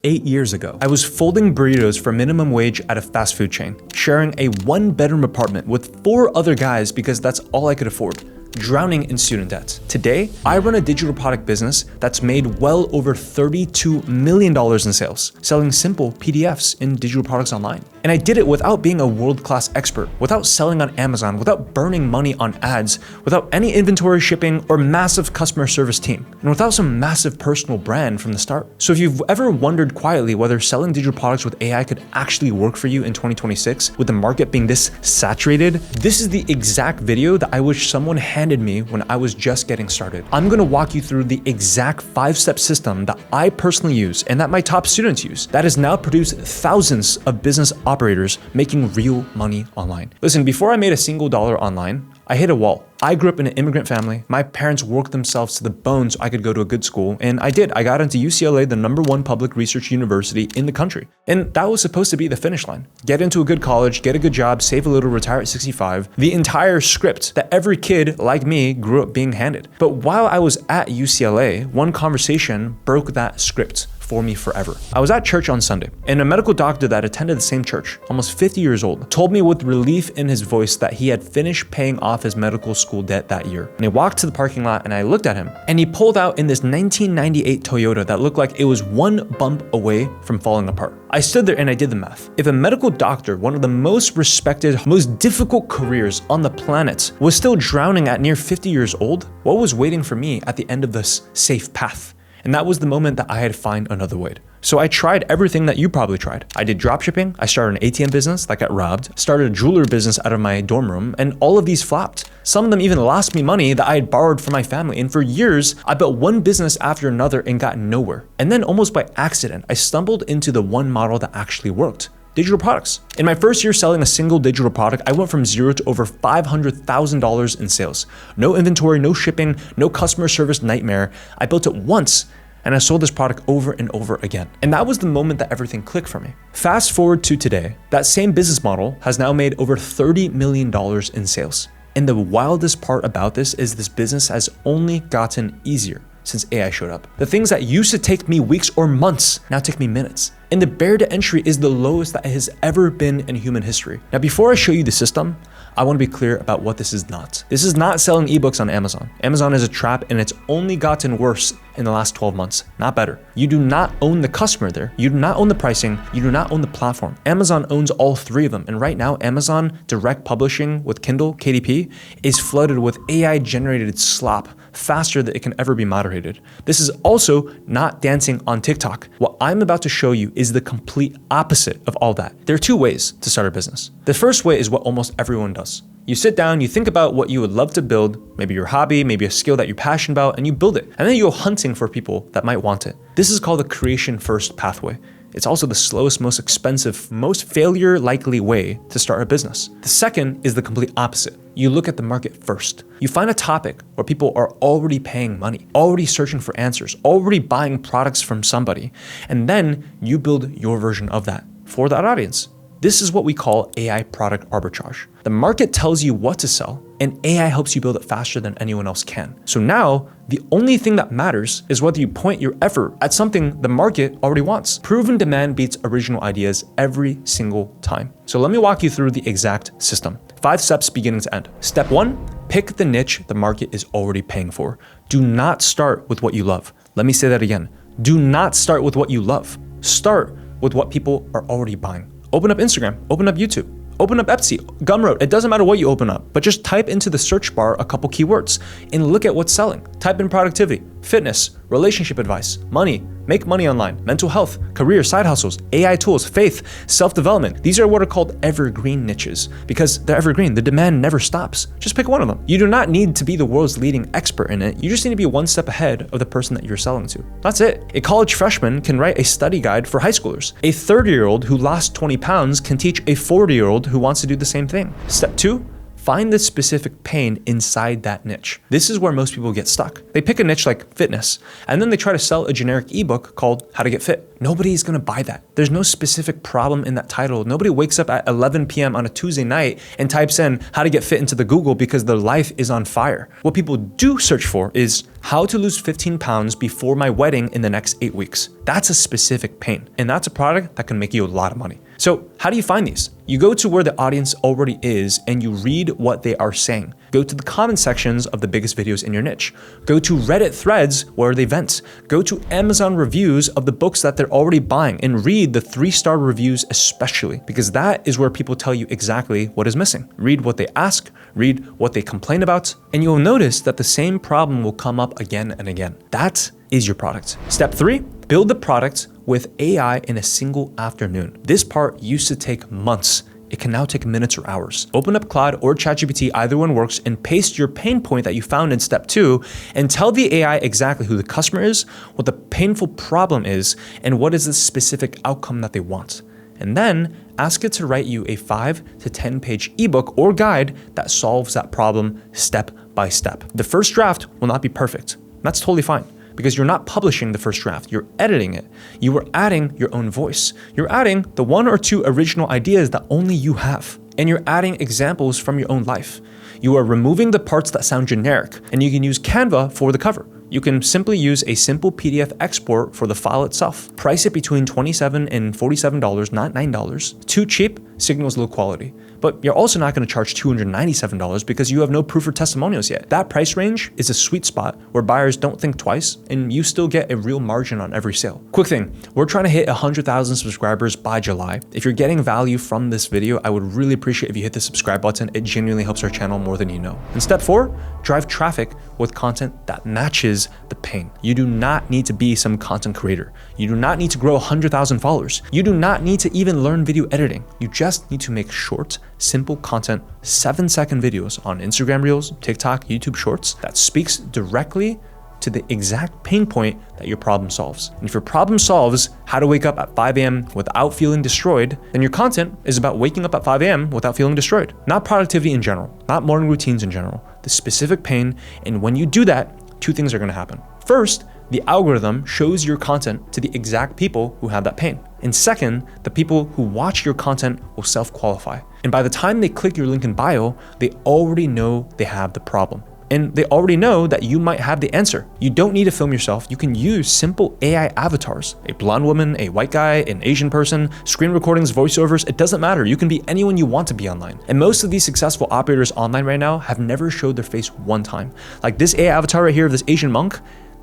8 years ago, I was folding burritos for minimum wage at a fast food chain, sharing a 1-bedroom apartment with 4 other guys because that's all I could afford, drowning in student debt. Today, I run a digital product business that's made well over $32 million in sales, selling simple PDFs in digital products online. And I did it without being a world-class expert, without selling on Amazon, without burning money on ads, without any inventory shipping or massive customer service team, and without some massive personal brand from the start. So if you've ever wondered quietly whether selling digital products with AI could actually work for you in 2026, with the market being this saturated, this is the exact video that I wish someone handed me when I was just getting started. I'm gonna walk you through the exact 5-step system that I personally use and that my top students use that has now produced thousands of business operators making real money online. Listen, before I made a single dollar online, I hit a wall. I grew up in an immigrant family. My parents worked themselves to the bone so I could go to a good school, and I did. I got into UCLA, the #1 public research university in the country. And that was supposed to be the finish line. Get into a good college, get a good job, save a little, retire at 65. The entire script that every kid like me grew up being handed. But while I was at UCLA, one conversation broke that script for me forever. I was at church on Sunday, and a medical doctor that attended the same church, almost 50 years old, told me with relief in his voice that he had finished paying off his medical school debt that year. And he walked to the parking lot and I looked at him, and he pulled out in this 1998 Toyota that looked like it was one bump away from falling apart. I stood there and I did the math. If a medical doctor, one of the most respected, most difficult careers on the planet, was still drowning at near 50 years old, what was waiting for me at the end of this safe path? And that was the moment that I had to find another way. So I tried everything that you probably tried. I did dropshipping, I started an ATM business that got robbed, started a jewelry business out of my dorm room, and all of these flopped. Some of them even lost me money that I had borrowed from my family. And for years, I built one business after another and got nowhere. And then almost by accident, I stumbled into the one model that actually worked. Digital products. In my first year selling a single digital product, I went from zero to over $500,000 in sales. No inventory, no shipping, no customer service nightmare. I built it once and I sold this product over and over again. And that was the moment that everything clicked for me. Fast forward to today, that same business model has now made over $30 million in sales. And the wildest part about this is this business has only gotten easier since AI showed up. The things that used to take me weeks or months now take me minutes. And the barrier to entry is the lowest that it has ever been in human history. Now, before I show you the system, I want to be clear about what this is not. This is not selling ebooks on Amazon. Amazon is a trap and it's only gotten worse in the last 12 months, not better. You do not own the customer there. You do not own the pricing. You do not own the platform. Amazon owns all 3 of them. And right now, Amazon direct publishing with Kindle, KDP, is flooded with AI generated slop faster than it can ever be moderated. This is also not dancing on TikTok. What I'm about to show you is the complete opposite of all that. There are 2 ways to start a business. The first way is what almost everyone does. You sit down, you think about what you would love to build, maybe your hobby, maybe a skill that you're passionate about, and you build it. And then you go hunting for people that might want it. This is called the creation first pathway. It's also the slowest, most expensive, most failure likely way to start a business. The second is the complete opposite. You look at the market first. You find a topic where people are already paying money, already searching for answers, already buying products from somebody, and then you build your version of that for that audience. This is what we call AI product arbitrage. The market tells you what to sell, and AI helps you build it faster than anyone else can. So now, the only thing that matters is whether you point your effort at something the market already wants. Proven demand beats original ideas every single time. So let me walk you through the exact system. 5 steps beginning to end. Step 1, pick the niche the market is already paying for. Do not start with what you love. Let me say that again. Do not start with what you love. Start with what people are already buying. Open up Instagram, open up YouTube, open up Etsy, Gumroad. It doesn't matter what you open up, but just type into the search bar a couple keywords and look at what's selling. Type in productivity, fitness, relationship advice, money, make money online, mental health, career, side hustles, AI tools, faith, self-development. These are what are called evergreen niches because they're evergreen. The demand never stops. Just pick one of them. You do not need to be the world's leading expert in it. You just need to be one step ahead of the person that you're selling to. That's it. A college freshman can write a study guide for high schoolers. A 30-year-old who lost 20 pounds can teach a 40-year-old who wants to do the same thing. Step 2, find the specific pain inside that niche. This is where most people get stuck. They pick a niche like fitness, and then they try to sell a generic ebook called How to Get Fit. Nobody's gonna buy that. There's no specific problem in that title. Nobody wakes up at 11 p.m. on a Tuesday night and types in how to get fit into the Google because their life is on fire. What people do search for is how to lose 15 pounds before my wedding in the next 8 weeks. That's a specific pain, and that's a product that can make you a lot of money. So how do you find these? You go to where the audience already is and you read what they are saying. Go to the comment sections of the biggest videos in your niche. Go to Reddit threads where they vent. Go to Amazon reviews of the books that they're already buying and read the 3-star reviews especially, because that is where people tell you exactly what is missing. Read what they ask, read what they complain about, and you'll notice that the same problem will come up again and again. That is your product. Step 3, build the product with AI in a single afternoon. This part used to take months. It can now take minutes or hours. Open up Claude or ChatGPT, either one works, and paste your pain point that you found in step 2 and tell the AI exactly who the customer is, what the painful problem is, and what is the specific outcome that they want. And then ask it to write you a 5 to 10 page ebook or guide that solves that problem step by step. The first draft will not be perfect. That's totally fine, because you're not publishing the first draft, you're editing it. You are adding your own voice. You're adding the 1 or 2 original ideas that only you have. And you're adding examples from your own life. You are removing the parts that sound generic, and you can use Canva for the cover. You can simply use a simple PDF export for the file itself. Price it between $27 and $47, not $9. Too cheap signals low quality. But you're also not going to charge $297 because you have no proof or testimonials yet. That price range is a sweet spot where buyers don't think twice and you still get a real margin on every sale. Quick thing, we're trying to hit 100,000 subscribers by July. If you're getting value from this video, I would really appreciate if you hit the subscribe button. It genuinely helps our channel more than you know. And step 4, drive traffic with content that matches the pain. You do not need to be some content creator. You do not need to grow 100,000 followers. You do not need to even learn video editing. You just need to make short, simple content, 7-second videos on Instagram Reels, TikTok, YouTube Shorts that speaks directly to the exact pain point that your problem solves. And if your problem solves how to wake up at 5 a.m. without feeling destroyed, then your content is about waking up at 5 a.m. without feeling destroyed. Not productivity in general, not morning routines in general, the specific pain. And when you do that, 2 things are gonna happen. First, the algorithm shows your content to the exact people who have that pain. And second, the people who watch your content will self-qualify. And by the time they click your link in bio, they already know they have the problem. And they already know that you might have the answer. You don't need to film yourself. You can use simple AI avatars, a blonde woman, a white guy, an Asian person, screen recordings, voiceovers, it doesn't matter. You can be anyone you want to be online. And most of these successful operators online right now have never showed their face one time. Like this AI avatar right here of this Asian monk,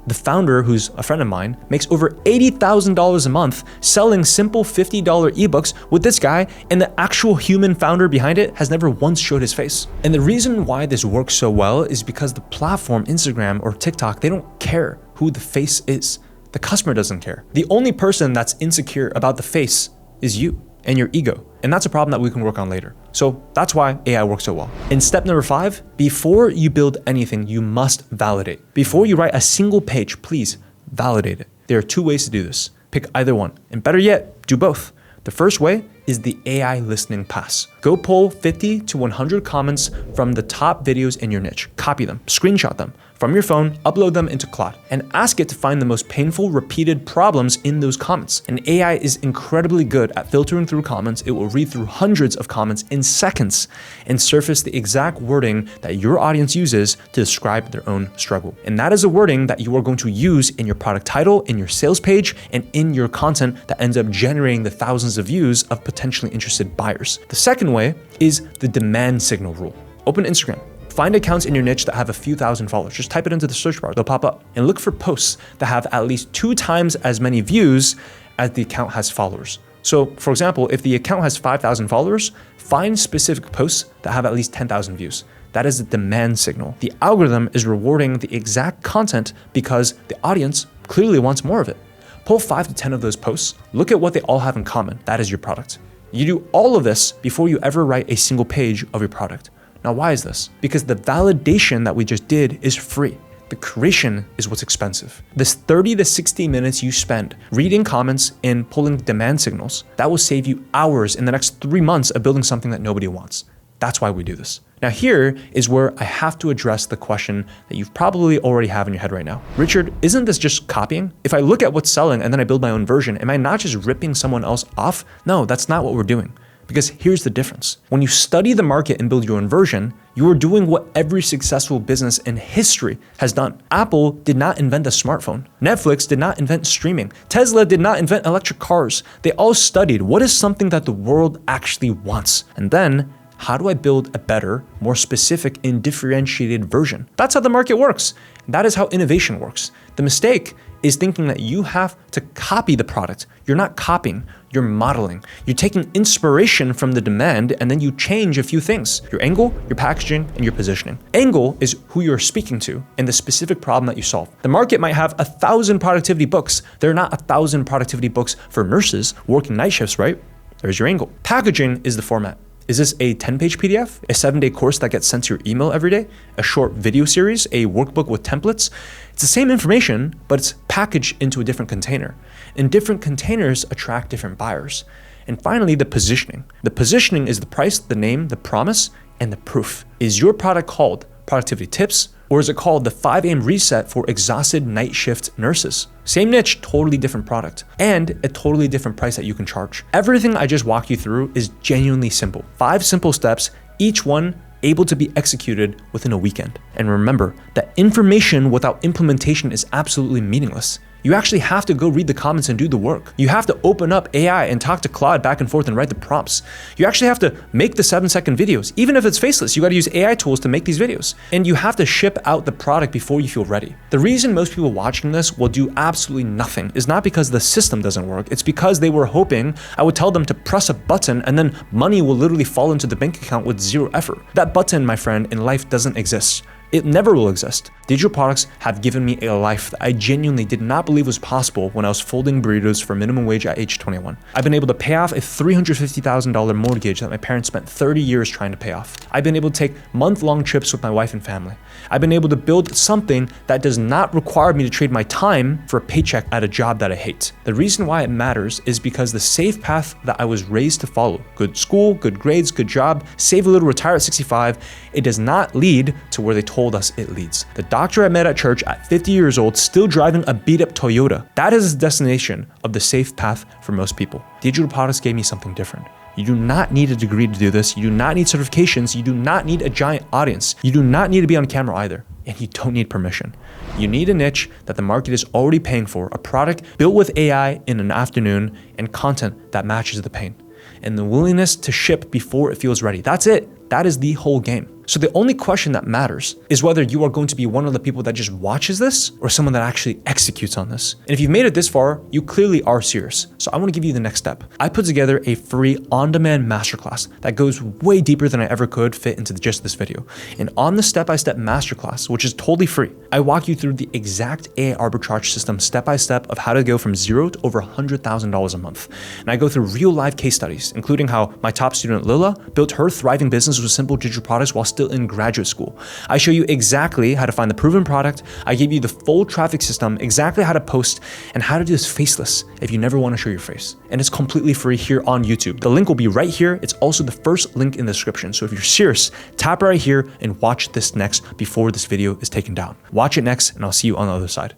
the founder, who's a friend of mine, makes over $80,000 a month selling simple $50 ebooks with this guy, and the actual human founder behind it has never once showed his face. And the reason why this works so well is because the platform, Instagram or TikTok, they don't care who the face is. The customer doesn't care. The only person that's insecure about the face is you and your ego. And that's a problem that we can work on later. So that's why AI works so well. In step number 5, before you build anything, you must validate. Before you write a single page, please validate it. There are 2 ways to do this. Pick either one, and better yet, do both. The first way is the AI listening pass. Go pull 50 to 100 comments from the top videos in your niche. Copy them, screenshot them from your phone, upload them into Claude, and ask it to find the most painful, repeated problems in those comments. And AI is incredibly good at filtering through comments. It will read through hundreds of comments in seconds and surface the exact wording that your audience uses to describe their own struggle. And that is a wording that you are going to use in your product title, in your sales page, and in your content that ends up generating the thousands of views of potentially interested buyers. The second way is the demand signal rule. Open Instagram. Find accounts in your niche that have a few thousand followers. Just type it into the search bar, they'll pop up. And look for posts that have at least 2 times as many views as the account has followers. So for example, if the account has 5,000 followers, find specific posts that have at least 10,000 views. That is a demand signal. The algorithm is rewarding the exact content because the audience clearly wants more of it. Pull 5 to 10 of those posts, look at what they all have in common. That is your product. You do all of this before you ever write a single page of your product. Now, why is this? Because the validation that we just did is free. The creation is what's expensive. This 30 to 60 minutes you spend reading comments and pulling demand signals, that will save you hours in the next 3 months of building something that nobody wants. That's why we do this. Now here is where I have to address the question that you've probably already have in your head right now. Richard, isn't this just copying? If I look at what's selling and then I build my own version, am I not just ripping someone else off? No, that's not what we're doing. Because here's the difference. When you study the market and build your own version, you are doing what every successful business in history has done. Apple did not invent the smartphone. Netflix did not invent streaming. Tesla did not invent electric cars. They all studied what is something that the world actually wants. And then, how do I build a better, more specific and differentiated version? That's how the market works. That is how innovation works. The mistake is thinking that you have to copy the product. You're not copying, you're modeling. You're taking inspiration from the demand and then you change a few things. Your angle, your packaging, and your positioning. Angle is who you're speaking to and the specific problem that you solve. The market might have 1,000 productivity books. There are not 1,000 productivity books for nurses working night shifts, right? There's your angle. Packaging is the format. Is this a 10-page PDF, a 7-day course that gets sent to your email every day, a short video series, a workbook with templates? It's the same information, but it's packaged into a different container. And different containers attract different buyers. And finally, the positioning. The positioning is the price, the name, the promise, and the proof. Is your product called Productivity Tips, or is it called the 5 a.m. reset for exhausted night shift nurses? Same niche, totally different product, and a totally different price that you can charge. Everything I just walked you through is genuinely simple. 5 simple steps, each one able to be executed within a weekend. And remember that information without implementation is absolutely meaningless. You actually have to go read the comments and do the work. You have to open up AI and talk to Claude back and forth and write the prompts. You actually have to make the 7-second videos. Even if it's faceless, you got to use AI tools to make these videos. And you have to ship out the product before you feel ready. The reason most people watching this will do absolutely nothing is not because the system doesn't work. It's because they were hoping I would tell them to press a button and then money will literally fall into the bank account with zero effort. That button, my friend, in life doesn't exist. It never will exist. Digital products have given me a life that I genuinely did not believe was possible when I was folding burritos for minimum wage at age 21. I've been able to pay off a $350,000 mortgage that my parents spent 30 years trying to pay off. I've been able to take month-long trips with my wife and family. I've been able to build something that does not require me to trade my time for a paycheck at a job that I hate. The reason why it matters is because the safe path that I was raised to follow, good school, good grades, good job, save a little, retire at 65, it does not lead to where they told us it leads. The doctor I met at church at 50 years old still driving a beat-up Toyota. That is the destination of the safe path for most people. Digital products gave me something different. You do not need a degree to do this. You do not need certifications. You do not need a giant audience. You do not need to be on camera either. And you don't need permission. You need a niche that the market is already paying for, a product built with AI in an afternoon, and content that matches the pain. And the willingness to ship before it feels ready. That's it. That is the whole game. So the only question that matters is whether you are going to be one of the people that just watches this or someone that actually executes on this. And if you've made it this far, you clearly are serious. So I want to give you the next step. I put together a free on-demand masterclass that goes way deeper than I ever could fit into just this video. And on the step-by-step masterclass, which is totally free, I walk you through the exact AI arbitrage system step-by-step of how to go from zero to over $100,000 a month. And I go through real live case studies, including how my top student Lila built her thriving business with simple digital products while still in graduate school. I show you exactly how to find the proven product. I give you the full traffic system, exactly how to post, and how to do this faceless if you never want to show your face. And it's completely free here on YouTube. The link will be right here. It's also the first link in the description. So if you're serious, tap right here and watch this next before this video is taken down. Watch it next, and I'll see you on the other side.